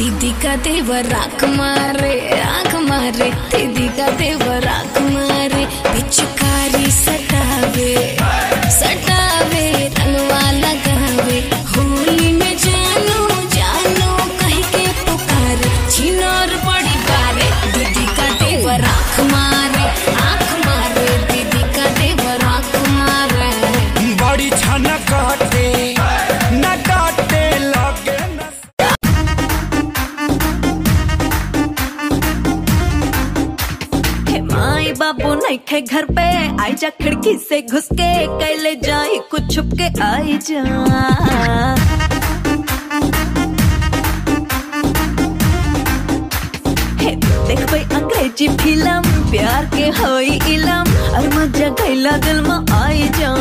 दीदी का देवर आँख मारे, दीदी का देवर आँख मारे, पिचकारी सटावे रंगवा लगावे, होली में जानो जानो कह के पुकारे, छिनोर पड़ी बारे, दीदी का देवर आँख मारे, दीदी का देवर आँख मारे। बड़ी छाना काटे न काटे लगे माई बाबू नहीं थे घर पे, आई जा खिड़की से घुस के, कैले जाए कुछ छुप के आई जा। देख भाई अंग्रेजी फिल्म, प्यार के होई इलम, और मजा गैला दिल में आई जा।